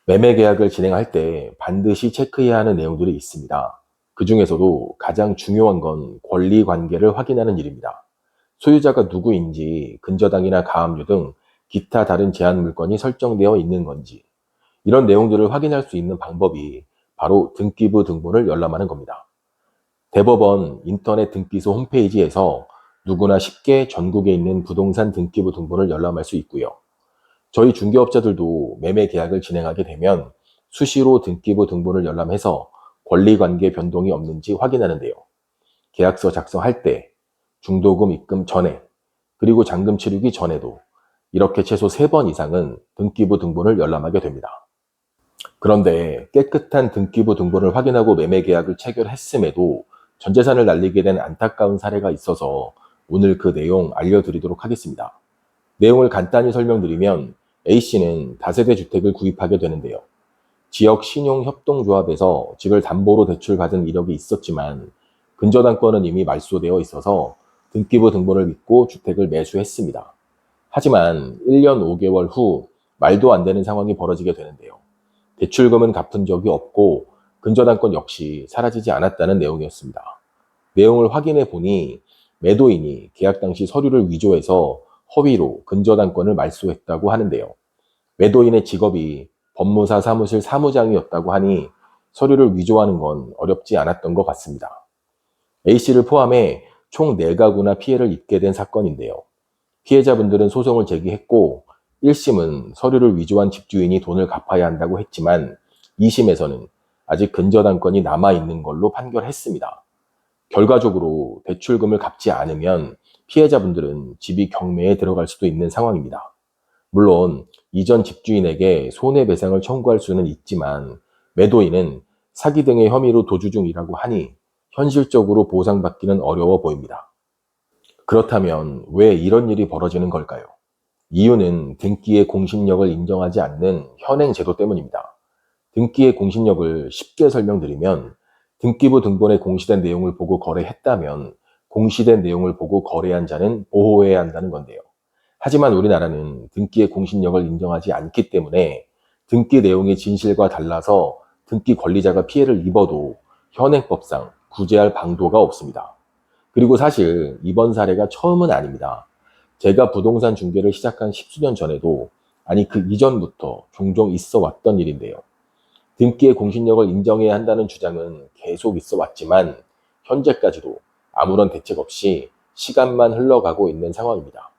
매매 계약을 진행할 때 반드시 체크해야 하는 내용들이 있습니다. 그 중에서도 가장 중요한 건 권리 관계를 확인하는 일입니다. 소유자가 누구인지, 근저당이나 가압류 등 기타 다른 제한 물건이 설정되어 있는 건지, 이런 내용들을 확인할 수 있는 방법이 바로 등기부 등본을 열람하는 겁니다. 대법원 인터넷 등기소 홈페이지에서 누구나 쉽게 전국에 있는 부동산 등기부 등본을 열람할 수 있고요. 저희 중개업자들도 매매 계약을 진행하게 되면 수시로 등기부 등본을 열람해서 권리관계 변동이 없는지 확인하는데요. 계약서 작성할 때, 중도금 입금 전에, 그리고 잔금 치르기 전에도 이렇게 최소 3번 이상은 등기부 등본을 열람하게 됩니다. 그런데 깨끗한 등기부 등본을 확인하고 매매 계약을 체결했음에도 전 재산을 날리게 된 안타까운 사례가 있어서 오늘 그 내용 알려드리도록 하겠습니다. 내용을 간단히 설명드리면 A씨는 다세대 주택을 구입하게 되는데요. 지역 신용협동조합에서 집을 담보로 대출받은 이력이 있었지만 근저당권은 이미 말소되어 있어서 등기부 등본을 믿고 주택을 매수했습니다. 하지만 1년 5개월 후 말도 안 되는 상황이 벌어지게 되는데요. 대출금은 갚은 적이 없고 근저당권 역시 사라지지 않았다는 내용이었습니다. 내용을 확인해 보니 매도인이 계약 당시 서류를 위조해서 허위로 근저당권을 말소했다고 하는데요. 매도인의 직업이 법무사 사무실 사무장이었다고 하니 서류를 위조하는 건 어렵지 않았던 것 같습니다. A씨를 포함해 총 4가구나 피해를 입게 된 사건인데요. 피해자분들은 소송을 제기했고 1심은 서류를 위조한 집주인이 돈을 갚아야 한다고 했지만 2심에서는 아직 근저당권이 남아있는 걸로 판결했습니다. 결과적으로 대출금을 갚지 않으면 피해자분들은 집이 경매에 들어갈 수도 있는 상황입니다. 물론 이전 집주인에게 손해배상을 청구할 수는 있지만 매도인은 사기 등의 혐의로 도주 중이라고 하니 현실적으로 보상받기는 어려워 보입니다. 그렇다면 왜 이런 일이 벌어지는 걸까요? 이유는 등기의 공신력을 인정하지 않는 현행 제도 때문입니다. 등기의 공신력을 쉽게 설명드리면 등기부 등본에 공시된 내용을 보고 거래했다면 공시된 내용을 보고 거래한 자는 보호해야 한다는 건데요. 하지만 우리나라는 등기의 공신력을 인정하지 않기 때문에 등기 내용의 진실과 달라서 등기 권리자가 피해를 입어도 현행법상 구제할 방도가 없습니다. 그리고 사실 이번 사례가 처음은 아닙니다. 제가 부동산 중개를 시작한 10수년 전에도, 아니 그 이전부터 종종 있어 왔던 일인데요. 등기의 공신력을 인정해야 한다는 주장은 계속 있어 왔지만 현재까지도 아무런 대책 없이 시간만 흘러가고 있는 상황입니다.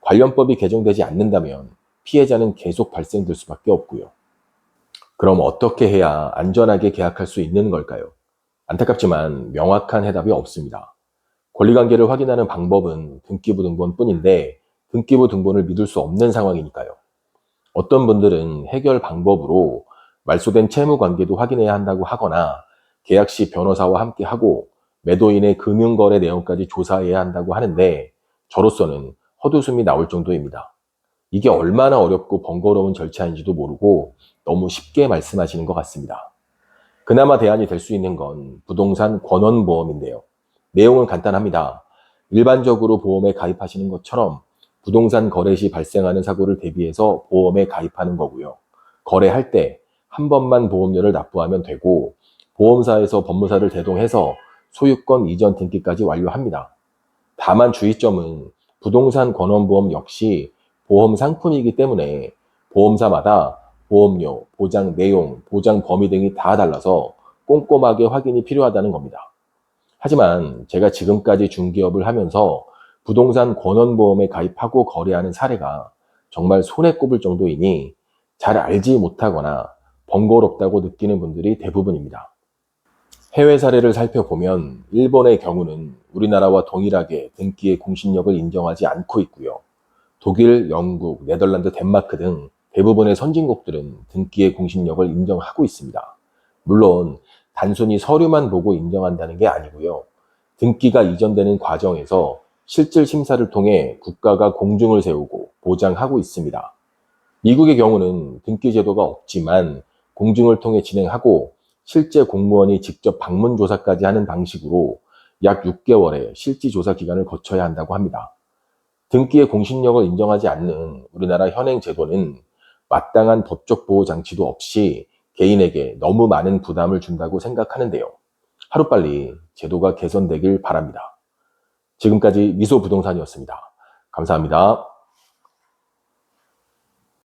관련법이 개정되지 않는다면 피해자는 계속 발생될 수밖에 없고요. 그럼 어떻게 해야 안전하게 계약할 수 있는 걸까요? 안타깝지만 명확한 해답이 없습니다. 권리관계를 확인하는 방법은 등기부 등본뿐인데 등기부 등본을 믿을 수 없는 상황이니까요. 어떤 분들은 해결 방법으로 말소된 채무 관계도 확인해야 한다고 하거나 계약 시 변호사와 함께 하고 매도인의 금융거래 내용까지 조사해야 한다고 하는데 저로서는 헛웃음이 나올 정도입니다. 이게 얼마나 어렵고 번거로운 절차인지도 모르고 너무 쉽게 말씀하시는 것 같습니다. 그나마 대안이 될 수 있는 건 부동산 권원보험인데요. 내용은 간단합니다. 일반적으로 보험에 가입하시는 것처럼 부동산 거래 시 발생하는 사고를 대비해서 보험에 가입하는 거고요. 거래할 때 한 번만 보험료를 납부하면 되고 보험사에서 법무사를 대동해서 소유권 이전 등기까지 완료합니다. 다만 주의점은 부동산 권원보험 역시 보험 상품이기 때문에 보험사마다 보험료, 보장 내용, 보장 범위 등이 다 달라서 꼼꼼하게 확인이 필요하다는 겁니다. 하지만 제가 지금까지 중개업을 하면서 부동산 권원보험에 가입하고 거래하는 사례가 정말 손에 꼽을 정도이니 잘 알지 못하거나 번거롭다고 느끼는 분들이 대부분입니다. 해외 사례를 살펴보면 일본의 경우는 우리나라와 동일하게 등기의 공신력을 인정하지 않고 있고요. 독일, 영국, 네덜란드, 덴마크 등 대부분의 선진국들은 등기의 공신력을 인정하고 있습니다. 물론 단순히 서류만 보고 인정한다는 게 아니고요. 등기가 이전되는 과정에서 실질 심사를 통해 국가가 공중을 세우고 보장하고 있습니다. 미국의 경우는 등기 제도가 없지만 공중을 통해 진행하고 실제 공무원이 직접 방문 조사까지 하는 방식으로 약 6개월의 실지 조사 기간을 거쳐야 한다고 합니다. 등기의 공신력을 인정하지 않는 우리나라 현행 제도는 마땅한 법적 보호 장치도 없이 개인에게 너무 많은 부담을 준다고 생각하는데요. 하루빨리 제도가 개선되길 바랍니다. 지금까지 미소부동산이었습니다. 감사합니다.